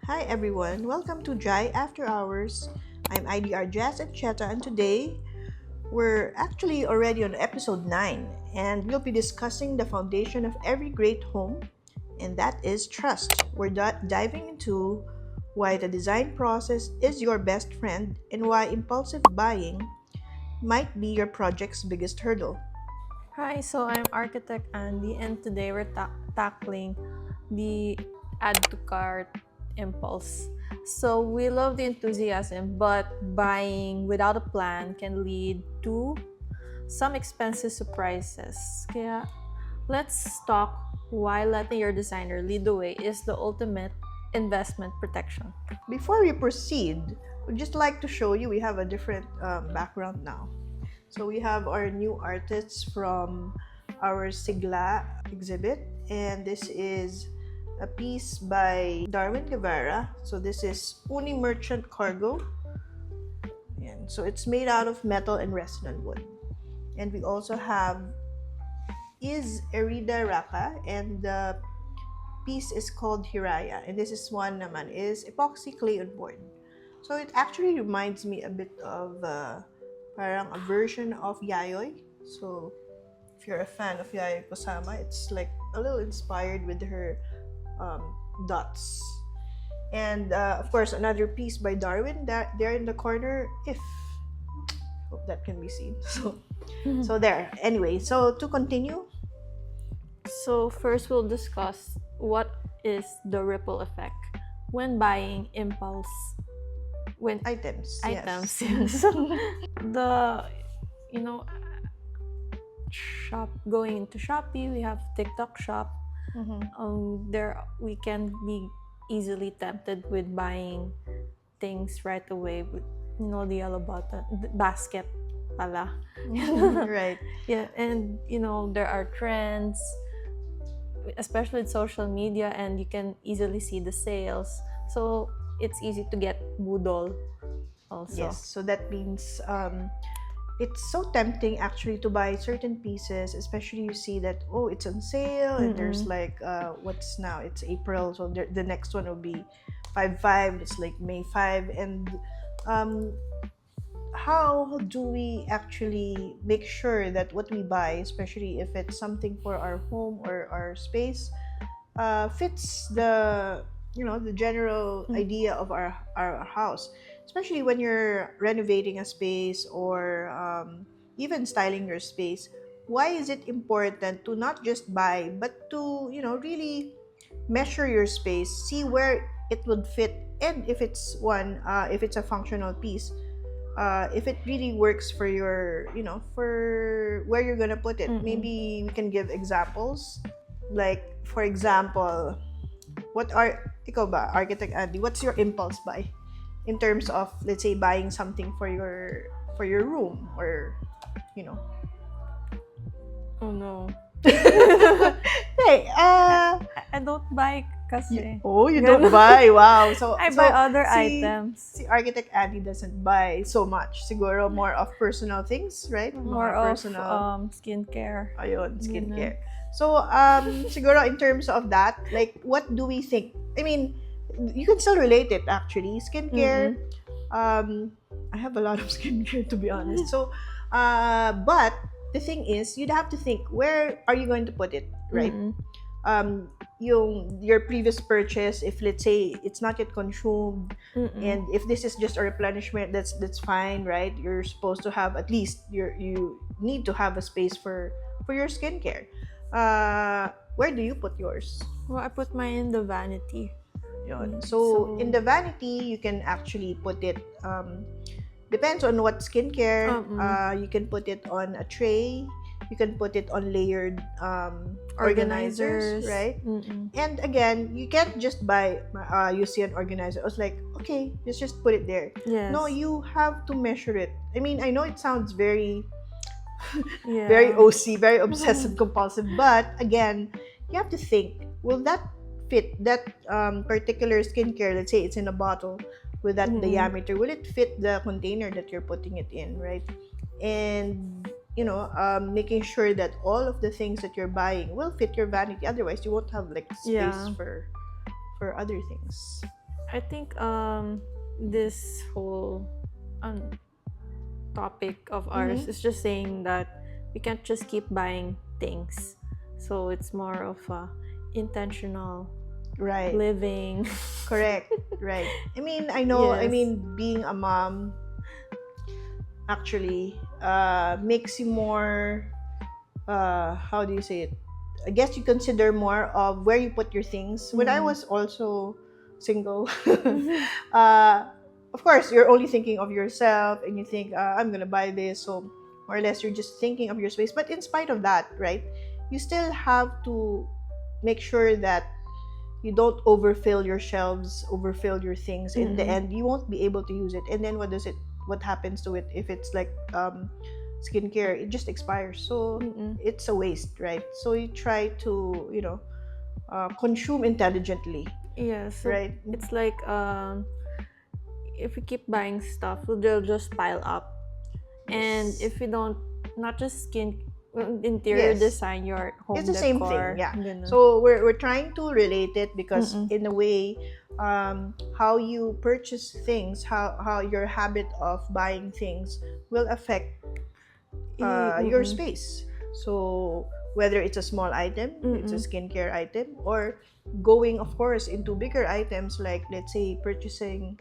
Hi everyone, welcome to Jai After Hours. I'm IDR Jas and Ancheta, and today we're actually already on episode 9, and we'll be discussing the foundation of every great home, and that is trust. We're diving into why the design process is your best friend and why impulsive buying might be your project's biggest hurdle. Hi, so I'm architect Andi, and today we're tackling the add to cart impulse. So we love the enthusiasm, but buying without a plan can lead to some expensive surprises. Kaya let's talk why letting your designer lead the way is the ultimate investment protection. Before we proceed, we'd just like to show you we have a different background now. So we have our new artists from our Sigla exhibit, and this is a piece by Darwin Guevara. So this is Uni Merchant Cargo, and so it's made out of metal and resin wood. And we also have Is Erida Raka, and the piece is called Hiraya, and this is one naman is epoxy clay on board. So it actually reminds me a bit of parang a version of Yayoi. So if you're a fan of Yayoi Kusama, it's like a little inspired with her dots. And of course, another piece by Darwin that there in the corner. If hope that can be seen. So there. Anyway, so to continue. So first we'll discuss what is the ripple effect when buying impulse when Items. items. Yes. Yes. The you know shop going into Shopee, we have TikTok shop. There we can be easily tempted with buying things right away with the yellow button the basket pala. Right. Yeah, and there are trends, especially with social media, and you can easily see the sales, so it's easy to get budol also. Yes, so that means it's so tempting actually to buy certain pieces, especially you see that it's on sale and there's like what's now it's April, so the next one will be 5/5. It's like May 5, and how do we actually make sure that what we buy, especially if it's something for our home or our space, fits the general idea of our house, especially when you're renovating a space or even styling your space. Why is it important to not just buy but to really measure your space, see where it would fit, and if it's a functional piece, if it really works for your for where you're gonna put it. Maybe we can give examples, like for example, what are ikaw ba, architect Andy, what's your impulse buy in terms of, let's say, buying something for your room, or Oh no. hey I don't buy kasi. you don't buy. Wow. So I buy other si items. architect Andy doesn't buy so much, siguro more of personal things, right? More Mga of personal skincare. ayun, skincare. So siguro in terms of that, like, what do we think? I mean, you can still relate it actually. Skincare. I have a lot of skincare, to be honest. So but the thing is, you'd have to think, where are you going to put it, right? Your previous purchase, if let's say it's not yet consumed, and if this is just a replenishment, that's fine, right? You're supposed to have at least you need to have a space for your skincare. Where do you put yours? Well, I put mine in the vanity. Yun. So in the vanity, you can actually put it, depends on what skincare. You can put it on a tray. You can put it on layered organizers, right? And again, you can't just buy, you see an organizer, I was like, okay, let's just put it there. Yes. No, you have to measure it. I mean, I know it sounds very Yeah. very OC, very obsessive compulsive, but again, you have to think, will that fit that particular skincare? Let's say it's in a bottle with that diameter, will it fit the container that you're putting it in, right? And making sure that all of the things that you're buying will fit your vanity. Otherwise, you won't have like space for other things. I think this whole topic of ours Mm-hmm. is just saying that we can't just keep buying things. So it's more of a intentional Right. living. Correct. Right. I mean, I know. I Yes. mean, being a mom actually makes you more. How do you say it? I guess you consider more of where you put your things. When I was also single, uh, of course, you're only thinking of yourself, and you think, "I'm gonna buy this," so more or less, you're just thinking of your space. But in spite of that, right, you still have to make sure that you don't overfill your shelves, overfill your things. In the end, you won't be able to use it. And then what happens to it if it's like skincare? It just expires. So it's a waste, right? So you try to, consume intelligently, Yeah, so right? it's like if we keep buying stuff, they'll just pile up. And Yes. if we don't, not just interior Yes. design, your home It's the same thing, decor. yeah. Ganun. So we're trying to relate it because Mm-mm. in a way, how you purchase things, how your habit of buying things will affect your Mm-mm. space. So whether it's a small item, it's a Mm-mm. skincare item, or going, of course, into bigger items like, let's say, purchasing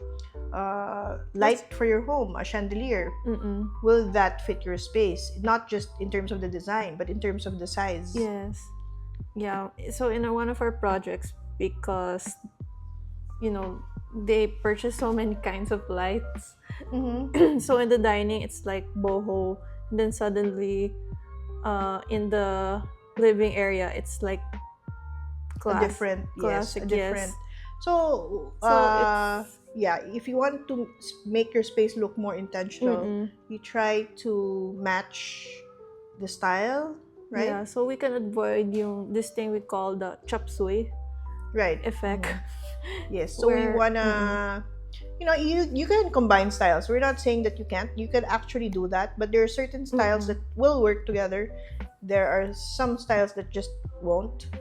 light for your home, a chandelier. Mm-mm. Will that fit your space? Not just in terms of the design, but in terms of the size. Yes. Yeah. So in one of our projects, because they purchase so many kinds of lights. Mm-hmm. So in the dining, it's like boho, and then suddenly, in the living area, it's like A different, yes, a classic. Yes. different. So, So it's yeah, if you want to make your space look more intentional, mm-mm. you try to match the style, right? Yeah. So we can avoid this thing we call the chop suey Right. effect. Yes. So we Where wanna, you can combine styles. We're not saying that you can't. You can actually do that, but there are certain styles that will work together. There are some styles that just won't.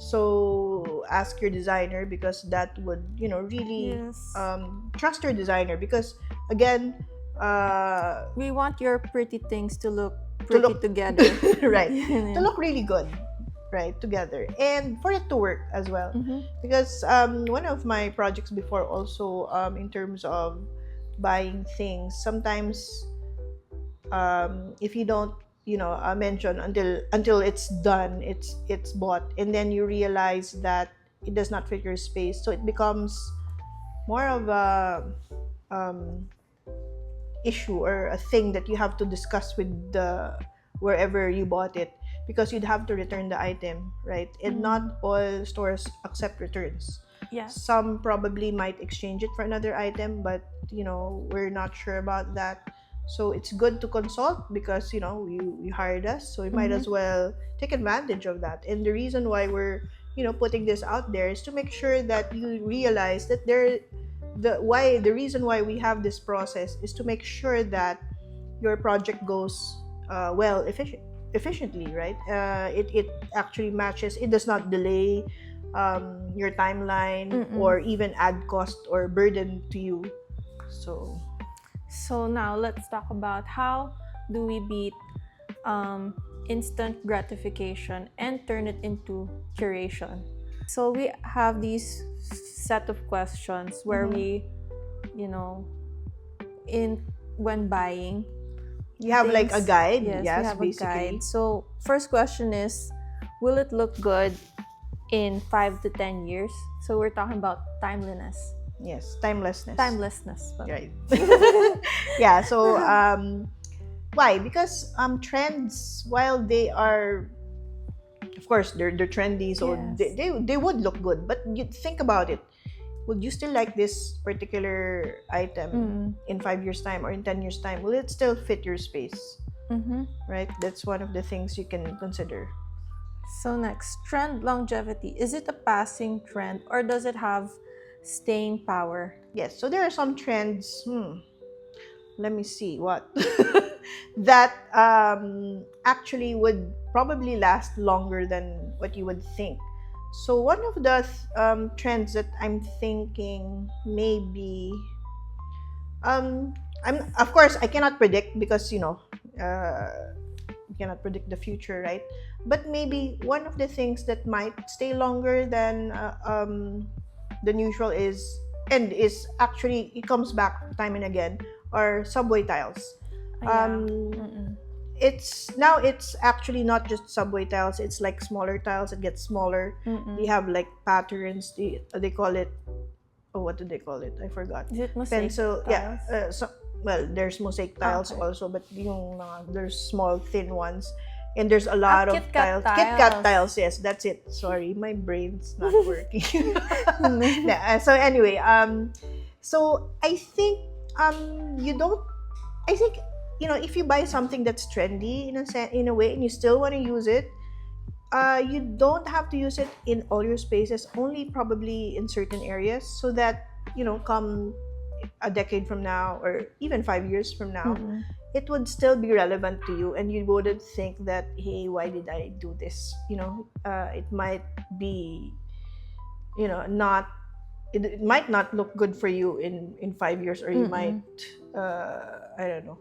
So ask your designer, because that would, really yes, trust your designer, because again, we want your pretty things to look to pretty look together. right, to look really good, right, together, and for it to work as well. Because one of my projects before also, in terms of buying things, sometimes if you don't mention until it's done, it's bought, and then you realize that it does not fit your space, so it becomes more of a issue or a thing that you have to discuss with the wherever you bought it, because you'd have to return the item, right? And not all stores accept returns. Yes. Some probably might exchange it for another item, but we're not sure about that. So it's good to consult, because you hired us, so we might as well take advantage of that. And the reason why we're putting this out there is to make sure that you realize that the reason why we have this process is to make sure that your project goes efficiently, right? It actually matches. It does not delay your timeline or even add cost or burden to you. So now let's talk about how do we beat instant gratification and turn it into curation. So we have these set of questions where we, when buying, you have like a guide. Yes, Yes, we have basically. a guide. So first question is, will it look good in 5 to 10 years? So we're talking about timeliness. Yes, timelessness. Right. Yeah, so why? Because trends, while they are, of course, they're trendy, so Yes. they would look good. But you think about it, would you still like this particular item in 5 years time or in 10 years time? Will it still fit your space? Right? That's one of the things you can consider. So next, trend longevity. Is it a passing trend or does it have staying power? Yes, so there are some trends. Let me see what that actually would probably last longer than what you would think. So one of the trends that I'm thinking maybe, I'm of course I cannot predict because you cannot predict the future, right? But maybe one of the things that might stay longer than usual is actually it comes back time and again are subway tiles. Yeah. Um, it's actually not just subway tiles. It's like smaller tiles. It gets smaller. They have like patterns. They call it. Oh, what do they call it? I forgot. Is it mosaic Pencil. Yeah. tiles? Well, there's mosaic tiles Okay. also, but there's small thin ones, and there's a lot of Kit Kat tiles. Kit Kat tiles. tiles. Yes, that's it. Sorry, my brain's not working. So anyway, so I think you don't. I think if you buy something that's trendy in a way and you still want to use it, you don't have to use it in all your spaces. Only probably in certain areas, so that come a decade from now or even 5 years from now, it would still be relevant to you, and you wouldn't think that, hey, why did I do this? It might be, not. It might not look good for you in 5 years, or you might, I don't know,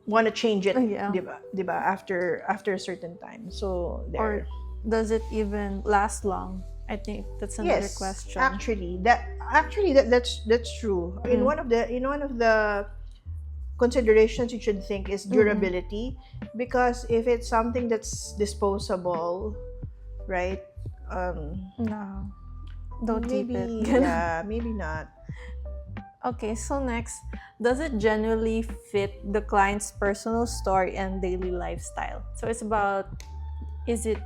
want to change it, Yeah. diba, after a certain time. So there. Or does it even last long? I think that's another Yes, question. actually, that's true. In one of the considerations you should think is durability, because if it's something that's disposable, right? No. Don't keep Maybe it. yeah, maybe not. Okay, so next, does it genuinely fit the client's personal story and daily lifestyle? So it's about, is it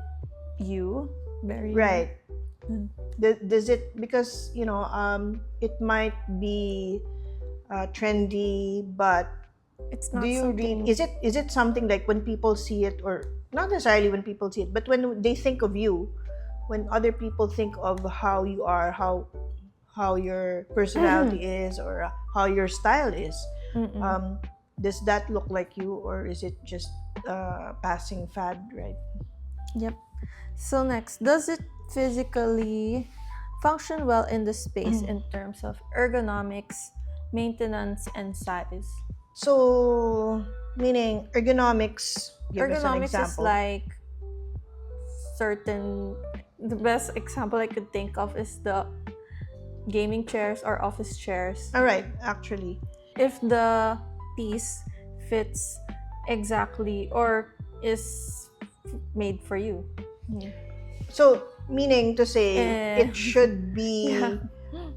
you? Very Right. Mm. Does it, because it might be trendy, but It's not do you something. read? Is it something like when people see it, or not necessarily when people see it, but when they think of you, when other people think of how you are, how your personality is, or how your style is, does that look like you, or is it just passing fad, right? Yep. So next, does it physically function well in the space in terms of ergonomics, maintenance, and size? So, meaning ergonomics. Give us an Ergonomics is example. like the best example I could think of is the gaming chairs or office chairs. All right, actually. If the piece fits exactly or is made for you. So, meaning to say, it should be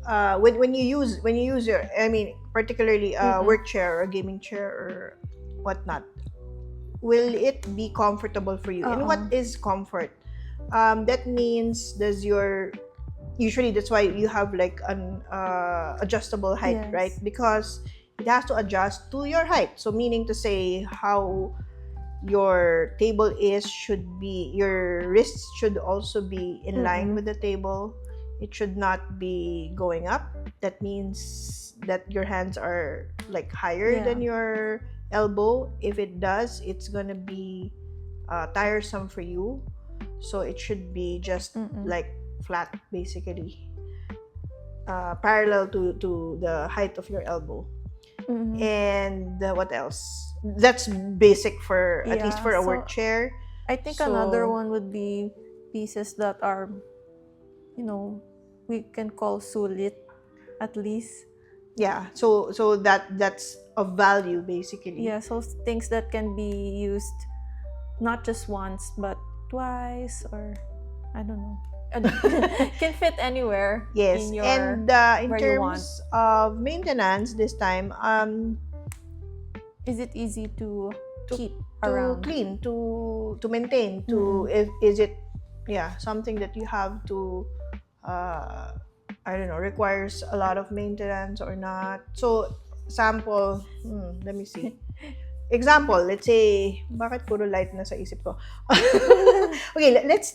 when you use your, I mean, particularly work chair or gaming chair or whatnot, will it be comfortable for you? And what is comfort? That means usually that's why you have like an adjustable height, Yes. right? Because it has to adjust to your height. So meaning to say, how your table your wrists should also be in line with the table. It should not be going up. That means that your hands are like higher than your elbow. If it does, it's gonna be tiresome for you. So it should be just like flat, basically, parallel to the height of your elbow. And what else? That's basic for at least for a work chair. I think another one would be pieces that are, we can call sulit, at least. Yeah. So that's of value, basically. Yeah. So things that can be used not just once but twice, or I don't know. Can fit anywhere. Yes. In your, and in where you want. terms of maintenance, this time, is it easy to keep to around? clean, to maintain, to is it something that you have to I don't know, requires a lot of maintenance or not? So sample, let me see. Example, let's say, bakit puro light na sa isip ko? Okay, let's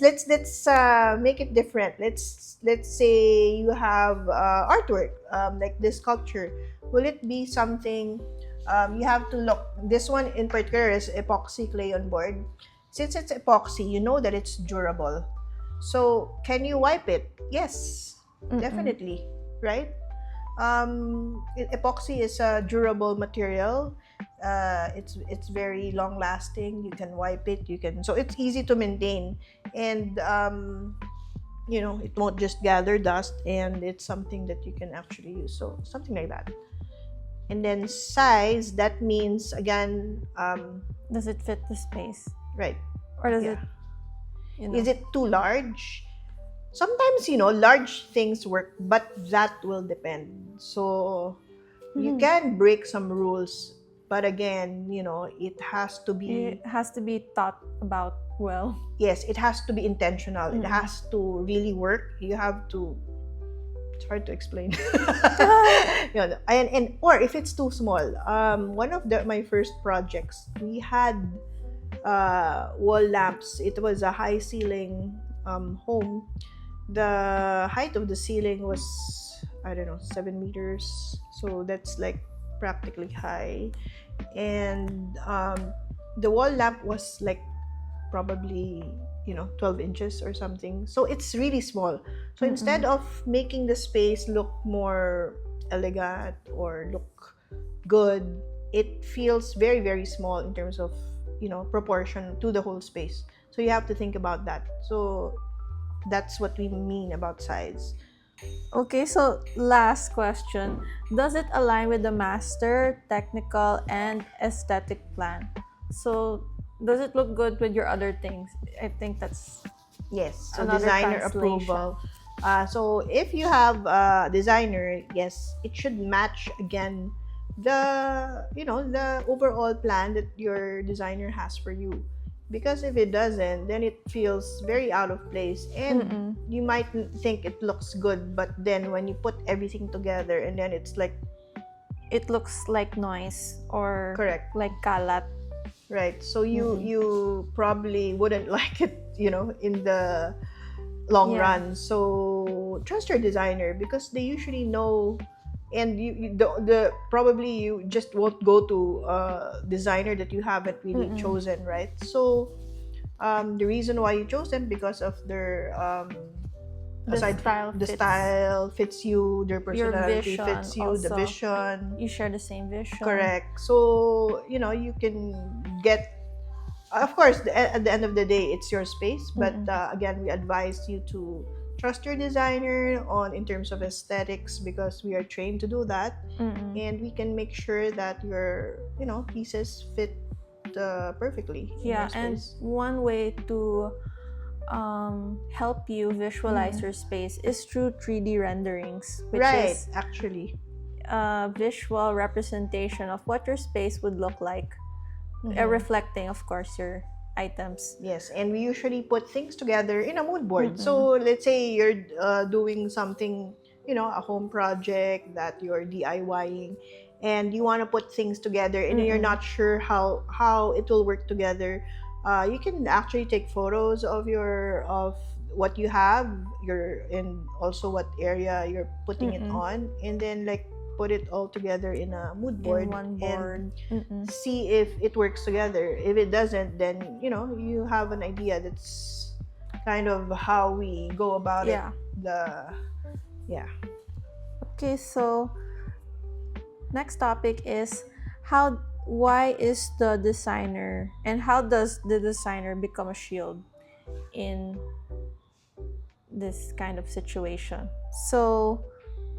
make it different. Let's say you have artwork, like this sculpture. Will it be something you have to look? This one in particular is epoxy clay on board. Since it's epoxy, you know that it's durable. So can you wipe it? Yes, definitely, right? Epoxy is a durable material. It's very long lasting. You can wipe it. You can, so it's easy to maintain, and it won't just gather dust, and it's something that you can actually use. So something like that. And then size, that means again, Does it fit the space? right? Or does Yeah. it, Is it too large? Sometimes, large things work, but that will depend. So you can break some rules, but again, it has to be, it has to be thought about well. yes, it has to be intentional. It has to really work. You have to, it's hard to explain. And or if it's too small, one of my first projects, we had wall lamps. It was a high ceiling home. The height of the ceiling was, I don't know, 7 meters. So that's like practically high. And the wall lamp was like probably 12 inches or something. So it's really small. So instead of making the space look more elegant or look good, it feels very, very small in terms of proportion to the whole space. So you have to think about that. So that's what we mean about size. Okay, so last question. Does it align with the master, technical, and aesthetic plan? So does it look good with your other things? I think that's Yes, so another designer translation. approval. So if you have a designer, yes, it should match again the overall plan that your designer has for you. Because if it doesn't, then it feels very out of place, and you might think it looks good, but then when you put everything together, and then it's like, it looks like noise or correct, like kalat. right? So you probably wouldn't like it, in the long run. So trust your designer, because they usually know, and the probably you just won't go to a designer that you haven't really chosen, right? So the reason why you chose them, because of their The style fits you, their personality vision fits you, the also. vision, You share the same vision. correct. So you can get, of course, at the end of the day, it's your space, but again, we advise you to trust your designer in terms of aesthetics, because we are trained to do that, and we can make sure that your pieces fit perfectly in your and space. one way to help you visualize your space is through 3D renderings, which Right, is actually. a visual representation of what your space would look like, reflecting, of course, your items. Yes, and we usually put things together in a mood board. So let's say you're doing something, a home project that you're DIYing, and you want to put things together, and you're not sure how it will work together. You can actually take photos of what you have, and also what area you're putting it on, and then like put it all together in a mood board, in one board, and see if it works together. If it doesn't, then you have an idea. That's kind of how we go about it. Okay, so next topic is why is the designer, and how does the designer become a shield in this kind of situation? So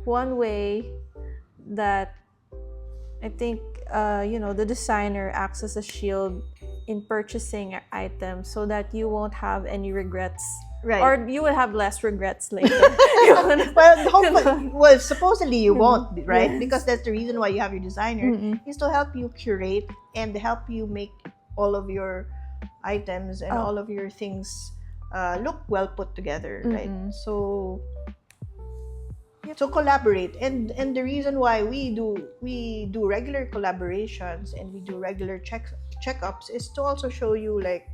one way that I think the designer acts as a shield in purchasing items, so that you won't have any regrets, Right. or you will have less regrets later. Well, supposedly you won't, right? Yes. Because that's the reason why you have your designer, is to help you curate and help you make all of your items and all of your things look well put together, right? So collaborate, and the reason why we do regular collaborations and we do regular checkups is to also show you, like,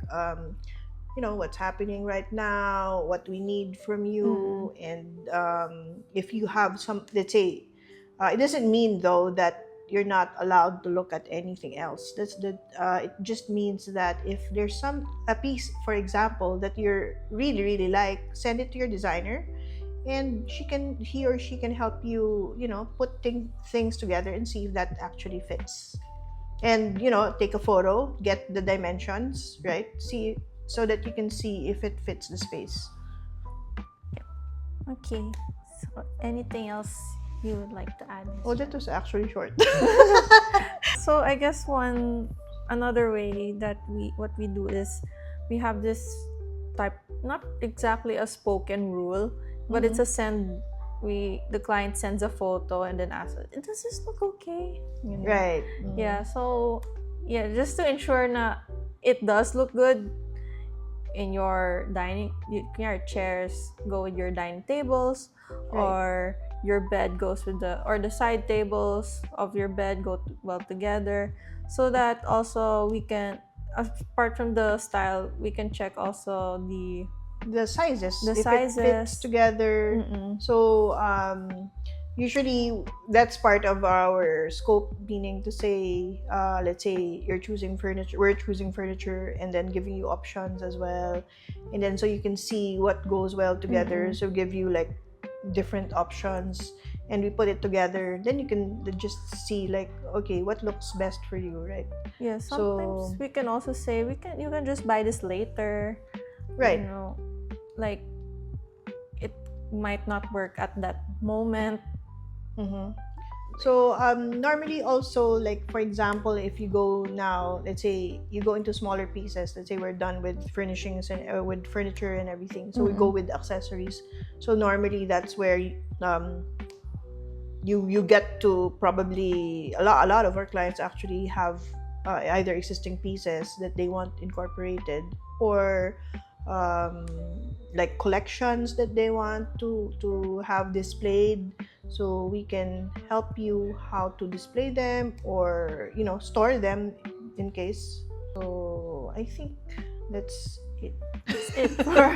what's happening right now, what we need from you, and if you have some, let's say, it doesn't mean though that you're not allowed to look at anything else. It just means that if there's a piece, for example, that you're really like, send it to your designer, and he or she can help you, put things together and see if that actually fits. And take a photo, get the dimensions, right? See, so that you can see if it fits the space. Okay. So anything else you would like to add? Oh, that was actually short. So I guess another way that what we do is we have this type, not exactly a spoken rule, but it's a send. The client sends a photo and then asks, does this look okay? Right. Yeah. So yeah, just to ensure na it does look good in your your chairs go with your dining tables, Right. or your bed goes with the side tables of your bed go well together, so that also we can, apart from the style, we can check also the sizes, The if sizes. it fits together. So usually that's part of our scope, meaning to say, let's say we're choosing furniture and then giving you options as well, and then so you can see what goes well together. So give you like different options, and we put it together, then you can just see like, okay, what looks best for you, right? Yeah, sometimes we can also say you can just buy this later, right? Like it might not work at that moment. So normally also, like for example, if you go now, let's say you go into smaller pieces, let's say we're done with furnishings and with furniture and everything, so we go with accessories. So normally that's where you get to, probably a lot of our clients actually have either existing pieces that they want incorporated, or like collections that they want to have displayed. So we can help you how to display them, or store them in case. So I think that's it. That's it for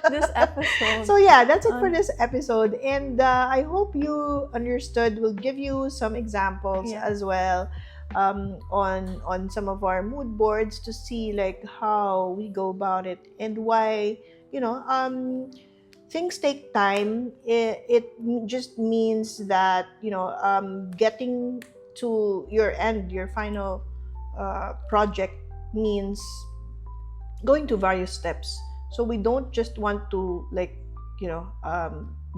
this episode. So yeah, that's it for this episode, and I hope you understood. We'll give you some examples as well on some of our mood boards to see like how we go about it, and why things take time. It just means that getting to your end, your final project, means going to various steps. So we don't just want to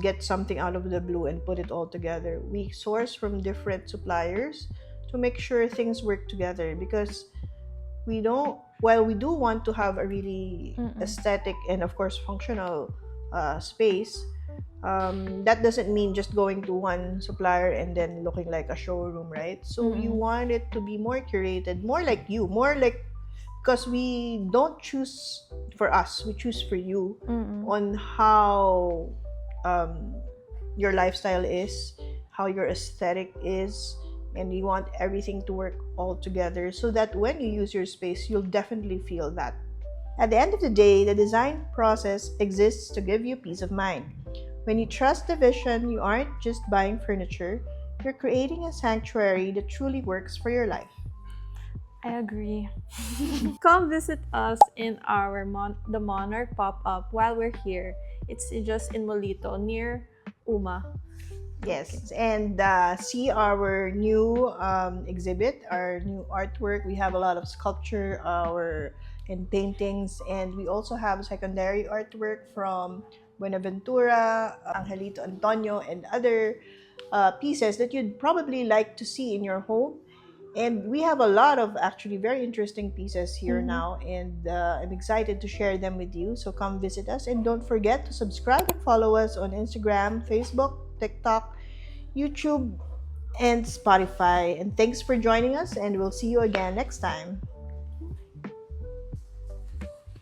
get something out of the blue and put it all together. We source from different suppliers to make sure things work together, because we do want to have a really aesthetic and of course functional space. That doesn't mean just going to one supplier and then looking like a showroom, right? So you want it to be more curated, more like you, because we don't choose for us, we choose for you on how your lifestyle is, how your aesthetic is, and we want everything to work all together, so that when you use your space, you'll definitely feel that. At the end of the day, the design process exists to give you peace of mind. When you trust the vision, you aren't just buying furniture, you're creating a sanctuary that truly works for your life. I agree. Come visit us in our the Monarch Pop-up while we're here. It's just in Molito, near Uma. Yes, and see our new exhibit, our new artwork. We have a lot of sculpture and paintings, and we also have secondary artwork from Buenaventura, Angelito, Antonio, and other pieces that you'd probably like to see in your home. And we have a lot of actually very interesting pieces here now, and I'm excited to share them with you. So come visit us, and don't forget to subscribe and follow us on Instagram, Facebook, TikTok, YouTube, and Spotify. And thanks for joining us, and we'll see you again next time.